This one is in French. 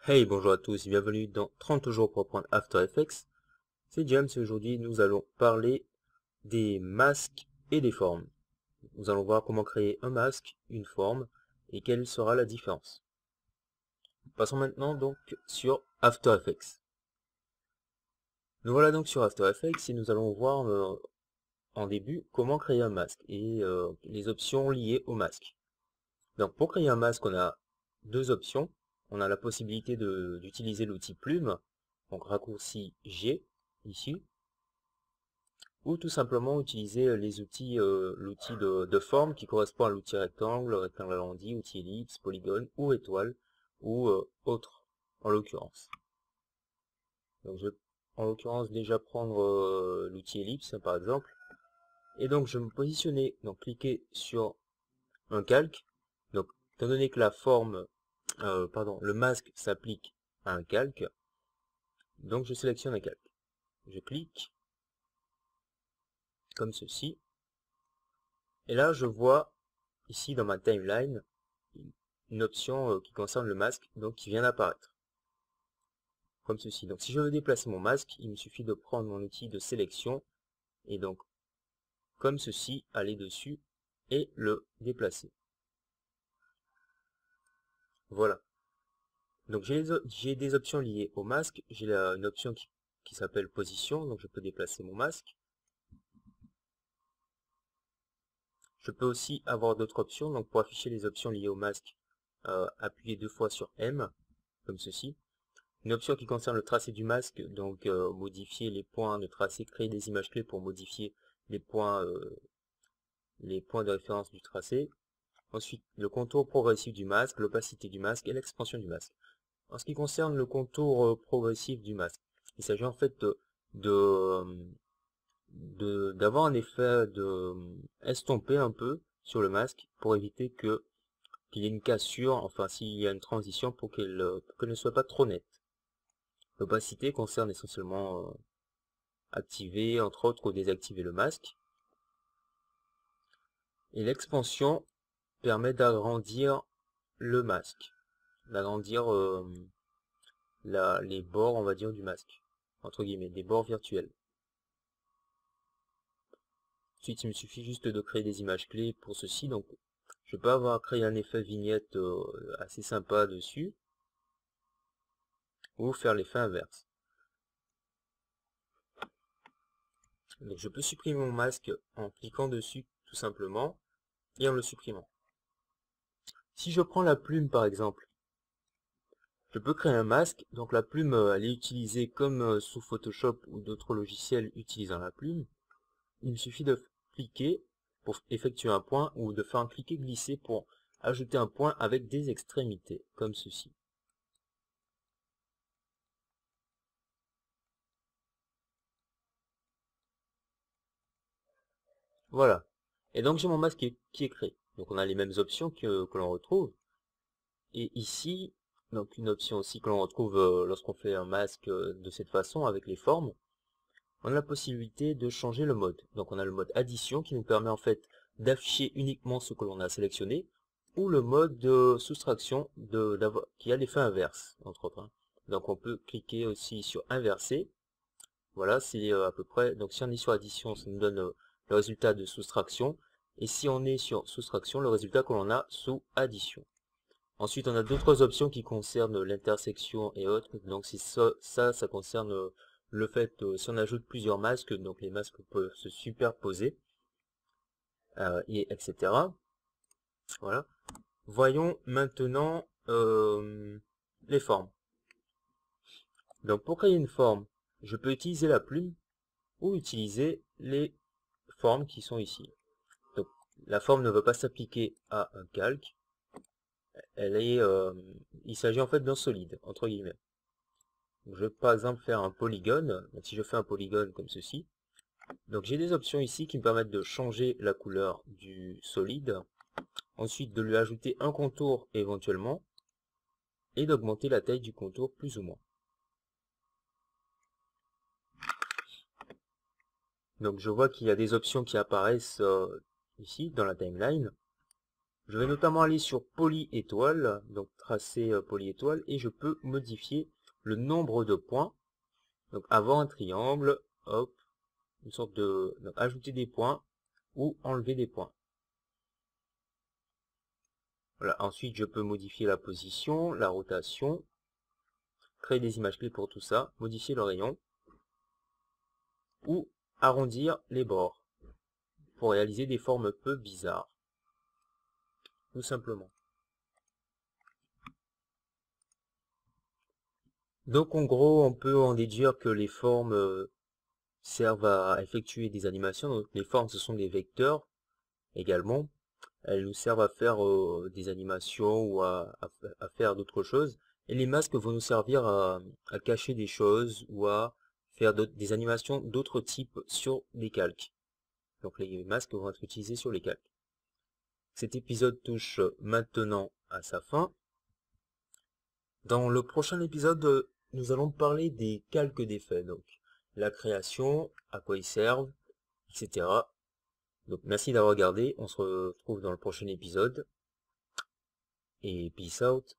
Hey, bonjour à tous et bienvenue dans 30 jours pour apprendre After Effects. C'est James et aujourd'hui nous allons parler des masques et des formes. Nous allons voir comment créer un masque, une forme et quelle sera la différence. Passons maintenant donc sur After Effects. Nous voilà donc sur After Effects et nous allons voir en début comment créer un masque et les options liées au masque. Donc pour créer un masque, on a deux options. On a la possibilité d'utiliser l'outil plume, donc raccourci G ici, ou tout simplement utiliser les outils, l'outil de forme qui correspond à l'outil rectangle, rectangle arrondi, outil ellipse, polygone ou étoile, ou autre en l'occurrence. Donc je vais en l'occurrence déjà prendre l'outil ellipse par exemple, et donc je vais me positionner, donc cliquer sur un calque. Donc étant donné que la forme le masque s'applique à un calque, donc je sélectionne un calque. Je clique, comme ceci, et là je vois, ici dans ma timeline, une option qui concerne le masque, donc qui vient d'apparaître, comme ceci. Donc si je veux déplacer mon masque, il me suffit de prendre mon outil de sélection, et donc, comme ceci, aller dessus, et le déplacer. Voilà. Donc j'ai des options liées au masque, j'ai une option qui s'appelle position, donc je peux déplacer mon masque. Je peux aussi avoir d'autres options, donc pour afficher les options liées au masque, appuyez deux fois sur M, comme ceci. Une option qui concerne le tracé du masque, donc modifier les points de tracé, créer des images clés pour modifier les points de référence du tracé. Ensuite, le contour progressif du masque, l'opacité du masque et l'expansion du masque. En ce qui concerne le contour progressif du masque, il s'agit en fait d'avoir un effet de estomper un peu sur le masque pour éviter qu'il y ait une cassure, enfin s'il y a une transition pour qu'elle ne soit pas trop nette. L'opacité concerne essentiellement activer entre autres ou désactiver le masque. Et l'expansion permet d'agrandir le masque, d'agrandir les bords, on va dire, du masque, entre guillemets, des bords virtuels. Ensuite, il me suffit juste de créer des images clés pour ceci, donc je peux avoir créé un effet vignette assez sympa dessus, ou faire l'effet inverse. Donc je peux supprimer mon masque en cliquant dessus tout simplement, et en le supprimant. Si je prends la plume par exemple, je peux créer un masque, donc la plume elle est utilisée comme sous Photoshop ou d'autres logiciels utilisant la plume. Il me suffit de cliquer pour effectuer un point ou de faire un cliquer glisser pour ajouter un point avec des extrémités, comme ceci. Voilà. Et donc j'ai mon masque qui est créé. Donc on a les mêmes options que l'on retrouve. Et ici, donc une option aussi que l'on retrouve lorsqu'on fait un masque de cette façon avec les formes, on a la possibilité de changer le mode. Donc on a le mode addition qui nous permet en fait d'afficher uniquement ce que l'on a sélectionné, ou le mode de soustraction qui a l'effet inverse, entre autres. Donc on peut cliquer aussi sur inverser. Voilà, c'est à peu près, donc si on est sur addition, ça nous donne le résultat de soustraction, et si on est sur soustraction, le résultat que l'on a sous addition. Ensuite, on a d'autres options qui concernent l'intersection et autres. Donc c'est ça concerne le fait, si on ajoute plusieurs masques, donc les masques peuvent se superposer, et etc. Voilà. Voyons maintenant les formes. Donc pour créer une forme, je peux utiliser la plume ou utiliser les formes qui sont ici. Donc la forme ne va pas s'appliquer à un calque. Il s'agit en fait d'un solide, entre guillemets. Je vais par exemple faire un polygone. Donc si je fais un polygone comme ceci, donc j'ai des options ici qui me permettent de changer la couleur du solide, ensuite de lui ajouter un contour éventuellement, et d'augmenter la taille du contour plus ou moins. Donc je vois qu'il y a des options qui apparaissent ici dans la timeline. Je vais notamment aller sur polyétoile, donc tracer polyétoile, et je peux modifier le nombre de points. Donc avoir un triangle, hop, une sorte de... donc, ajouter des points ou enlever des points. Voilà. Ensuite, je peux modifier la position, la rotation, créer des images clés pour tout ça, modifier le rayon, ou arrondir les bords pour réaliser des formes peu bizarres, tout simplement. Donc en gros, on peut en déduire que les formes servent à effectuer des animations. Donc les formes, ce sont des vecteurs également. Elles nous servent à faire des animations ou à faire d'autres choses. Et les masques vont nous servir à cacher des choses ou à faire des animations d'autres types sur des calques. Donc les masques vont être utilisés sur les calques. Cet épisode touche maintenant à sa fin. Dans le prochain épisode, nous allons parler des calques d'effets. Donc la création, à quoi ils servent, etc. Donc merci d'avoir regardé. On se retrouve dans le prochain épisode. Et peace out.